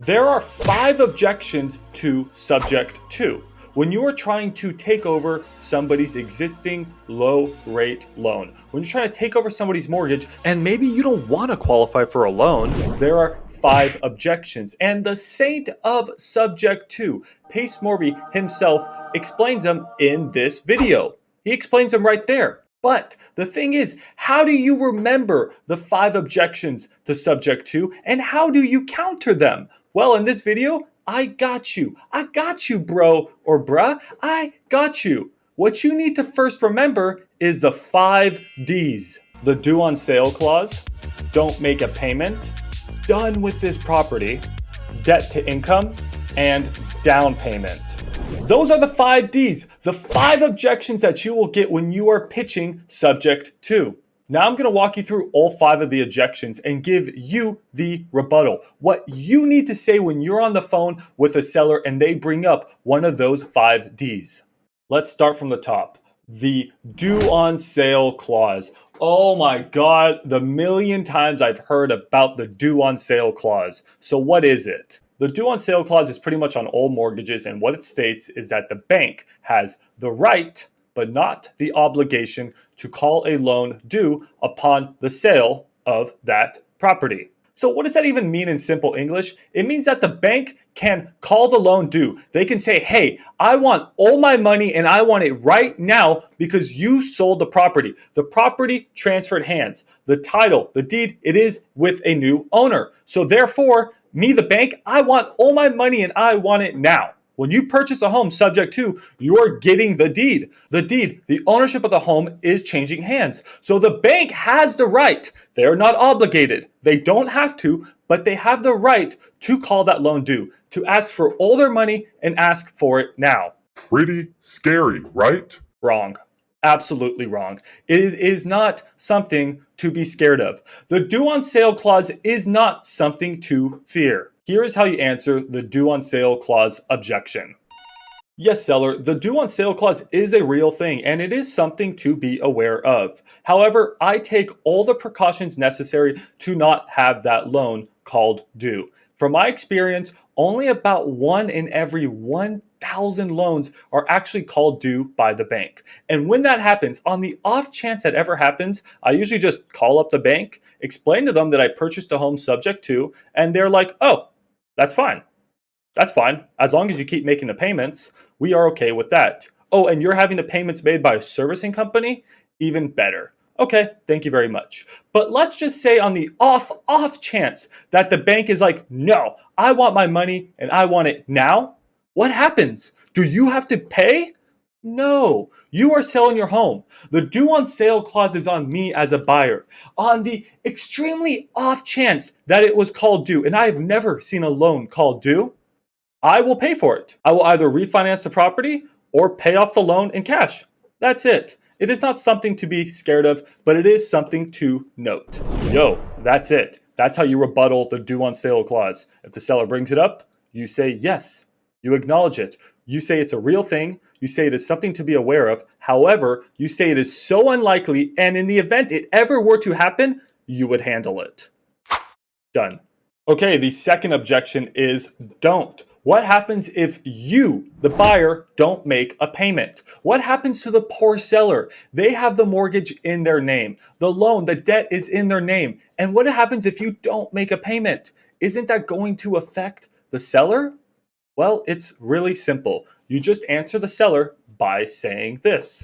There are 5 objections to subject to when you are trying to take over somebody's existing low rate loan. When you're trying to take over somebody's mortgage and maybe you don't want to qualify for a loan, there are 5 objections. And the saint of subject to, Pace Morby himself, explains them in this video. He explains them right there. But the thing is, how do you remember the 5 objections to subject to and how do you counter them? Well, in this video, I got you. I got you, bro or bruh. I got you. What you need to first remember is the 5 Ds. The due on sale clause, don't make a payment, done with this property, debt to income, and down payment. Those are the 5 Ds, the 5 objections that you will get when you are pitching subject to. Now I'm going to walk you through all 5 of the objections and give you the rebuttal. What you need to say when you're on the phone with a seller and they bring up one of those 5 Ds. Let's start from the top. The due on sale clause. Oh my God, the million times I've heard about the due on sale clause. So what is it? The due on sale clause is pretty much on all mortgages, and what it states is that the bank has the right, but not the obligation, to call a loan due upon the sale of that property. So what does that even mean in simple English? It means that the bank can call the loan due. They can say, hey, I want all my money and I want it right now because you sold the property. The property transferred hands. The title, the deed, it is with a new owner. So therefore, me, the bank, I want all my money and I want it now. When you purchase a home subject to, you're getting the deed. The deed, the ownership of the home is changing hands. So the bank has the right. They're not obligated. They don't have to, but they have the right to call that loan due, to ask for all their money and ask for it now. Pretty scary, right? Wrong. Absolutely wrong. It is not something to be scared of. The due on sale clause is not something to fear. Here is how you answer the due on sale clause objection. Yes, seller, the due on sale clause is a real thing and it is something to be aware of. However, I take all the precautions necessary to not have that loan called due. From my experience, only about 1 in every 1,000 loans are actually called due by the bank. And when that happens, on the off chance that ever happens, I usually just call up the bank, explain to them that I purchased a home subject to, and they're like, oh, that's fine. That's fine. As long as you keep making the payments, we are okay with that. Oh, and you're having the payments made by a servicing company? Even better. Okay, thank you very much. But let's just say on the off chance that the bank is like, no, I want my money and I want it now. What happens? Do you have to pay? No, you are selling your home. The due on sale clause is on me as a buyer. On the extremely off chance that it was called due, and I have never seen a loan called due, I will pay for it. I will either refinance the property or pay off the loan in cash. That's it. It is not something to be scared of, but it is something to note. Yo, that's it. That's how you rebuttal the due on sale clause. If the seller brings it up, you say yes. You acknowledge it. You say it's a real thing. You say it is something to be aware of. However, you say it is so unlikely, and in the event it ever were to happen, you would handle it. Done. Okay, the second objection is don't. What happens if you, the buyer, don't make a payment? What happens to the poor seller? They have the mortgage in their name. The loan, the debt is in their name. And what happens if you don't make a payment? Isn't that going to affect the seller? Well, it's really simple. You just answer the seller by saying this.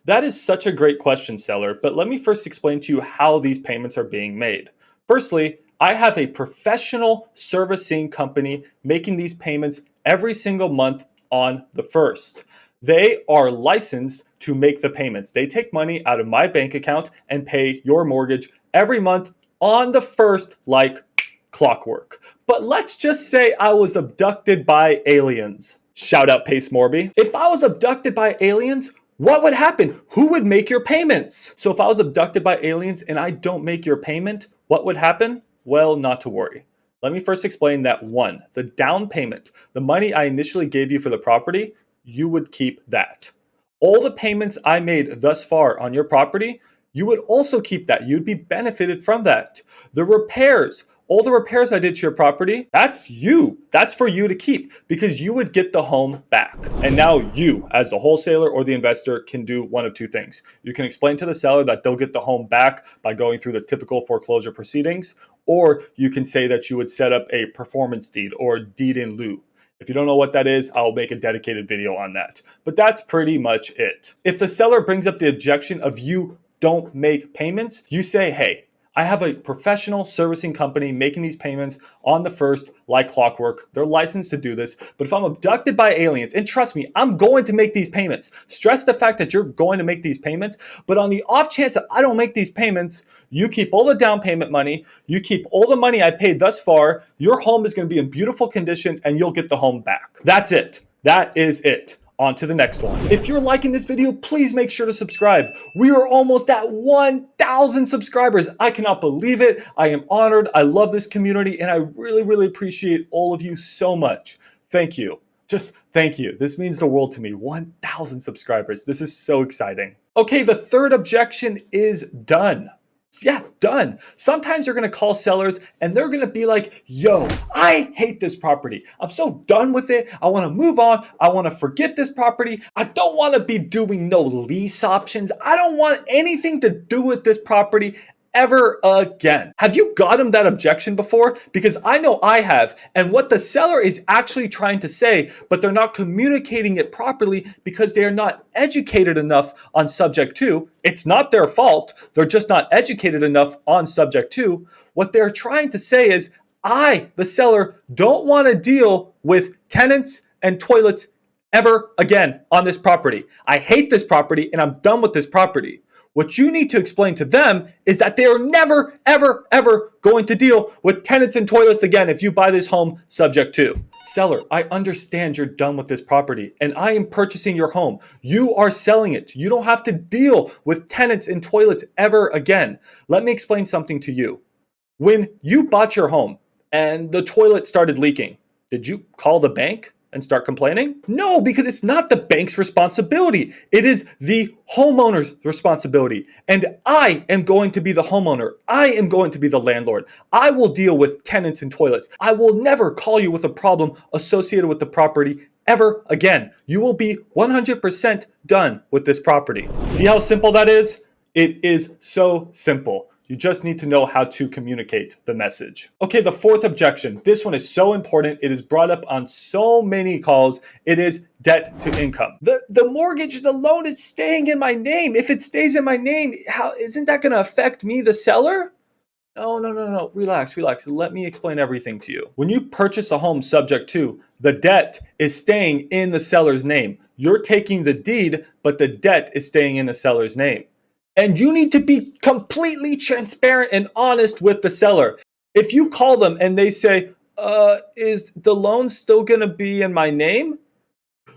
That is such a great question, seller, but let me first explain to you how these payments are being made. Firstly, I have a professional servicing company making these payments every single month on the 1st. They are licensed to make the payments. They take money out of my bank account and pay your mortgage every month on the 1st like clockwork. But let's just say I was abducted by aliens. Shout out Pace Morby. If I was abducted by aliens, what would happen? Who would make your payments? So if I was abducted by aliens and I don't make your payment, what would happen? Well, not to worry. Let me first explain that 1, the down payment, the money I initially gave you for the property, you would keep that. All the payments I made thus far on your property, you would also keep that. You'd be benefited from that. The repairs, all the repairs I did to your property, that's you. That's for you to keep because you would get the home back. And now you, as the wholesaler or the investor, can do one of two things. You can explain to the seller that they'll get the home back by going through the typical foreclosure proceedings, or you can say that you would set up a performance deed or deed in lieu. If you don't know what that is, I'll make a dedicated video on that. But that's pretty much it. If the seller brings up the objection of you don't make payments, you say, hey, I have a professional servicing company making these payments on the first like clockwork. They're licensed to do this. But if I'm abducted by aliens, and trust me, I'm going to make these payments. Stress the fact that you're going to make these payments. But on the off chance that I don't make these payments, you keep all the down payment money. You keep all the money I paid thus far. Your home is going to be in beautiful condition and you'll get the home back. That's it. That is it. On to the next one. If you're liking this video, please make sure to subscribe. We are almost at 1,000 subscribers. I cannot believe it. I am honored. I love this community and I really, really appreciate all of you so much. Thank you. Just thank you. This means the world to me. 1,000 subscribers. This is so exciting. Okay, the third objection is done. Yeah, done. Sometimes you're going to call sellers and they're going to be like, yo, I hate this property. I'm so done with it. I want to move on. I want to forget this property. I don't want to be doing no lease options. I don't want anything to do with this property ever again. Have you got him that objection before? Because I know I have. And what the seller is actually trying to say, but they're not communicating it properly because they are not educated enough on subject to. It's not their fault. They're just not educated enough on subject to. What they're trying to say is, I, the seller, don't want to deal with tenants and toilets ever again on this property. I hate this property and I'm done with this property. What you need to explain to them is that they are never, ever, ever going to deal with tenants and toilets again if you buy this home subject to. Seller, I understand you're done with this property and I am purchasing your home. You are selling it. You don't have to deal with tenants and toilets ever again. Let me explain something to you. When you bought your home and the toilet started leaking, did you call the bank and start complaining? No, because it's not the bank's responsibility. It is the homeowner's responsibility. And I am going to be the homeowner. I am going to be the landlord. I will deal with tenants and toilets. I will never call you with a problem associated with the property ever again. You will be 100% done with this property. See how simple that is? It is so simple. You just need to know how to communicate the message. Okay, the fourth objection. This one is so important. It is brought up on so many calls. It is debt to income. The mortgage, the loan is staying in my name. If it stays in my name, how isn't that going to affect me, the seller? No. Relax. Let me explain everything to you. When you purchase a home subject to, the debt is staying in the seller's name. You're taking the deed, but the debt is staying in the seller's name. And you need to be completely transparent and honest with the seller. If you call them and they say, is the loan still going to be in my name?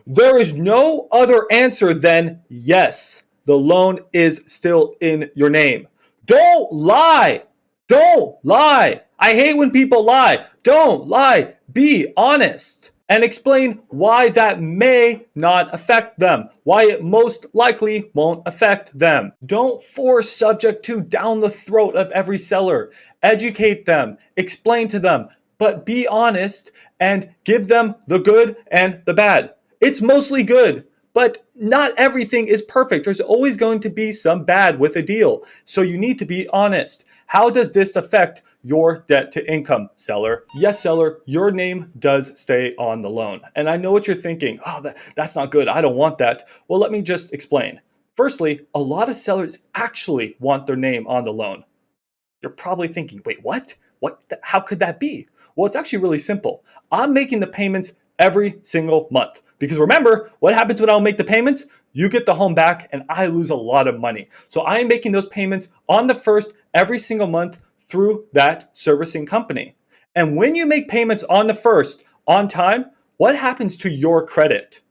There is no other answer than yes, the loan is still in your name. Don't lie. Don't lie. I hate when people lie. Don't lie. Be honest. And explain why that may not affect them, why it most likely won't affect them. Don't force subject to down the throat of every seller. Educate them, explain to them, but be honest and give them the good and the bad. It's mostly good, but not everything is perfect. There's always going to be some bad with a deal. So you need to be honest. How does this affect your debt to income, seller? Yes, seller, your name does stay on the loan. And I know what you're thinking. Oh, that's not good. I don't want that. Well, let me just explain. Firstly, a lot of sellers actually want their name on the loan. You're probably thinking, wait, what? How could that be? Well, it's actually really simple. I'm making the payments every single month. Because remember, what happens when I don't make the payments? You get the home back and I lose a lot of money. So I am making those payments on the first every single month through that servicing company. And when you make payments on the first on time, what happens to your credit?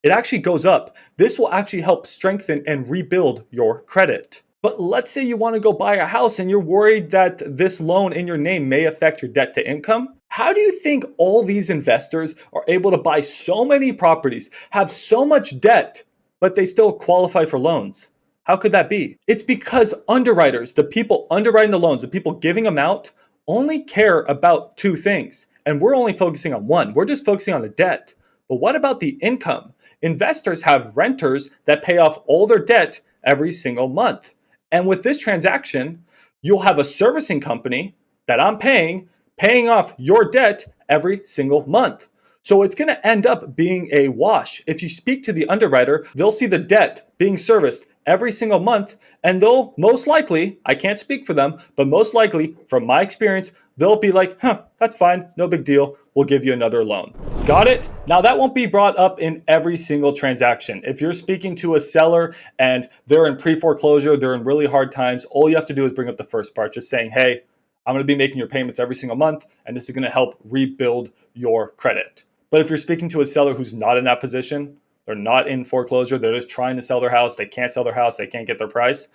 It actually goes up. This will actually help strengthen and rebuild your credit. But let's say you want to go buy a house and you're worried that this loan in your name may affect your debt to income. How do you think all these investors are able to buy so many properties, have so much debt, but they still qualify for loans? How could that be? It's because underwriters, the people underwriting the loans, the people giving them out, only care about two things, and we're only focusing on one. We're just focusing on the debt. But what about the income? Investors have renters that pay off all their debt every single month. And with this transaction, you'll have a servicing company that I'm paying off your debt every single month. So it's going to end up being a wash. If you speak to the underwriter, they'll see the debt being serviced every single month, and they'll most likely, I can't speak for them, but most likely, from my experience, they'll be like, that's fine, no big deal, we'll give you another loan. Got it? Now that won't be brought up in every single transaction. If you're speaking to a seller and they're in pre-foreclosure, they're in really hard times, all you have to do is bring up the first part, just saying, hey, I'm going to be making your payments every single month, and this is going to help rebuild your credit. But if you're speaking to a seller who's not in that position, they're not in foreclosure, they're just trying to sell their house, they can't sell their house, they can't get their price,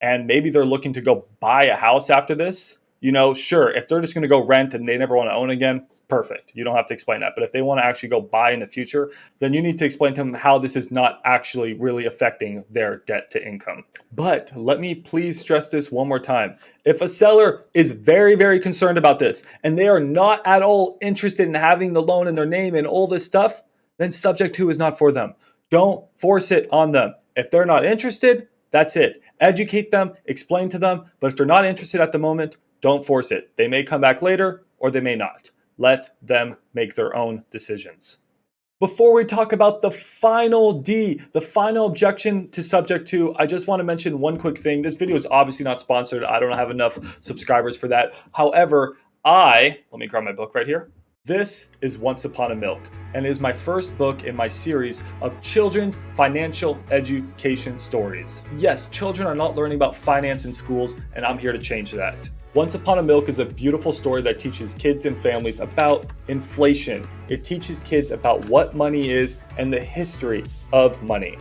and maybe they're looking to go buy a house after this, sure, if they're just going to go rent and they never want to own again, perfect. You don't have to explain that. But if they want to actually go buy in the future, then you need to explain to them how this is not actually really affecting their debt to income. But let me please stress this one more time. If a seller is very, very concerned about this and they are not at all interested in having the loan in their name and all this stuff, then subject to is not for them. Don't force it on them. If they're not interested, that's it. Educate them, explain to them. But if they're not interested at the moment, don't force it. They may come back later or they may not. Let them make their own decisions. Before we talk about the final D, the final objection to subject to, I just want to mention one quick thing. This video is obviously not sponsored. I don't have enough subscribers for that. However, let me grab my book right here. This is Once Upon a Milk, and it is my first book in my series of children's financial education stories. Yes, children are not learning about finance in schools, and I'm here to change that. Once Upon a Milk is a beautiful story that teaches kids and families about inflation. It teaches kids about what money is and the history of money.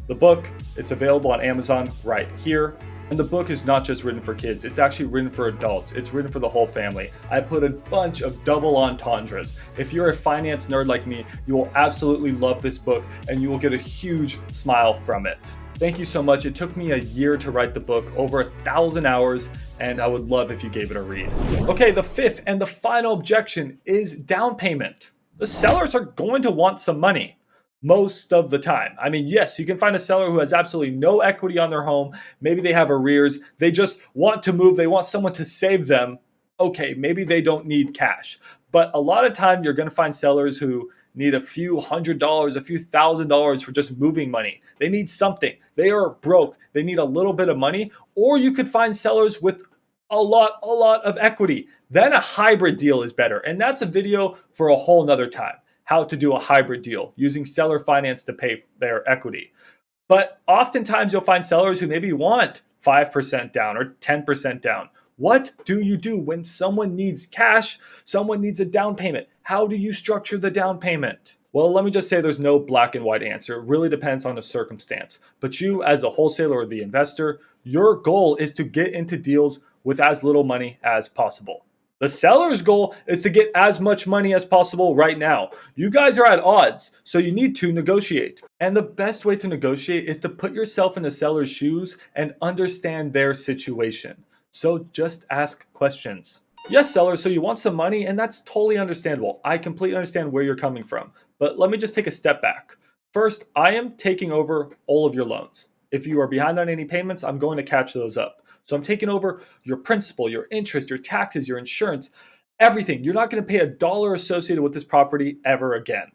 The book, it's available on Amazon right here. And the book is not just written for kids, it's actually written for adults. It's written for the whole family. I put a bunch of double entendres. If you're a finance nerd like me, you will absolutely love this book and you will get a huge smile from it. Thank you so much. It took me a year to write the book, over 1,000 hours, and I would love if you gave it a read. Okay, the fifth and the final objection is down payment. The sellers are going to want some money most of the time. I mean, yes, you can find a seller who has absolutely no equity on their home. Maybe they have arrears. They just want to move. They want someone to save them. Okay, maybe they don't need cash. But a lot of time you're going to find sellers who need a few $100s, a few $1,000s for just moving money. They need something. They are broke. They need a little bit of money. Or you could find sellers with a lot of equity. Then a hybrid deal is better. And that's a video for a whole nother time. How to do a hybrid deal using seller finance to pay their equity. But oftentimes you'll find sellers who maybe want 5% down or 10% down. What do you do when someone needs cash, someone needs a down payment? How do you structure the down payment? Well, let me just say there's no black and white answer. It really depends on the circumstance. But you as a wholesaler or the investor, your goal is to get into deals with as little money as possible. The seller's goal is to get as much money as possible right now. You guys are at odds, so you need to negotiate. And the best way to negotiate is to put yourself in the seller's shoes and understand their situation. So just ask questions. Yes, seller, so you want some money, and that's totally understandable. I completely understand where you're coming from. But let me just take a step back. First, I am taking over all of your loans. If you are behind on any payments, I'm going to catch those up. So I'm taking over your principal, your interest, your taxes, your insurance, everything. You're not going to pay $1 associated with this property ever again.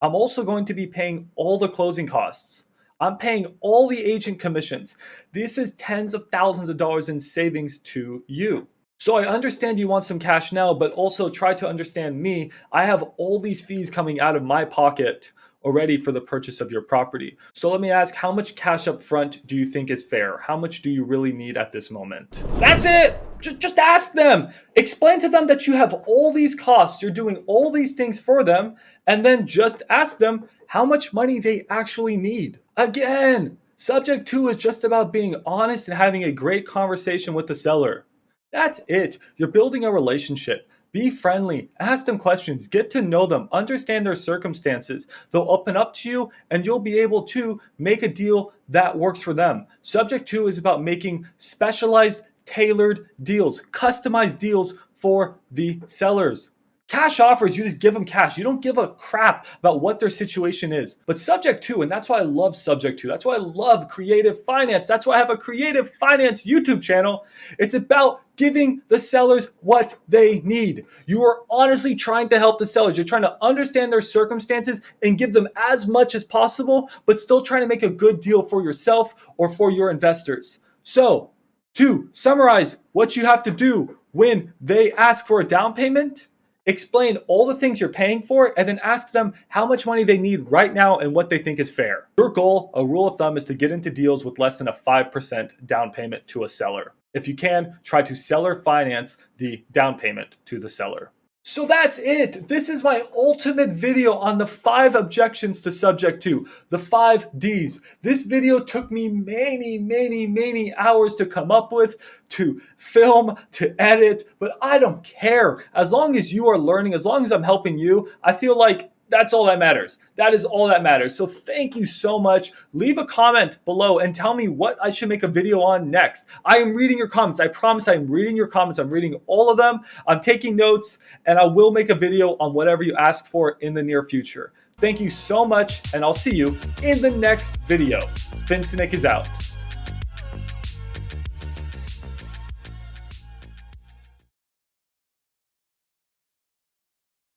I'm also going to be paying all the closing costs. I'm paying all the agent commissions. This is tens of thousands of dollars in savings to you. So I understand you want some cash now, but also try to understand me. I have all these fees coming out of my pocket already for the purchase of your property. So let me ask, how much cash up front do you think is fair? How much do you really need at this moment? That's it! Just ask them! Explain to them that you have all these costs, you're doing all these things for them, and then just ask them how much money they actually need. Again, subject 2 is just about being honest and having a great conversation with the seller. That's it. You're building a relationship. Be friendly, ask them questions, get to know them, understand their circumstances. They'll open up to you and you'll be able to make a deal that works for them. Subject 2 is about making specialized, tailored deals, customized deals for the sellers. Cash offers, you just give them cash. You don't give a crap about what their situation is. But subject to, and that's why I love subject to, that's why I love creative finance. That's why I have a creative finance YouTube channel. It's about giving the sellers what they need. You are honestly trying to help the sellers. You're trying to understand their circumstances and give them as much as possible, but still trying to make a good deal for yourself or for your investors. So, to summarize what you have to do when they ask for a down payment, explain all the things you're paying for, and then ask them how much money they need right now and what they think is fair. Your goal, a rule of thumb, is to get into deals with less than a 5% down payment to a seller. If you can, try to seller finance the down payment to the seller. So that's it. This is my ultimate video on the 5 objections to subject to, the 5 Ds. This video took me many hours to come up with, to film, to edit, but I don't care. As long as you are learning, as long as I'm helping you, I feel like that's all that matters. That is all that matters. So thank you so much. Leave a comment below and tell me what I should make a video on next. I am reading your comments. I promise I am reading your comments. I'm reading all of them. I'm taking notes, and I will make a video on whatever you ask for in the near future. Thank you so much, and I'll see you in the next video. Vincent is out.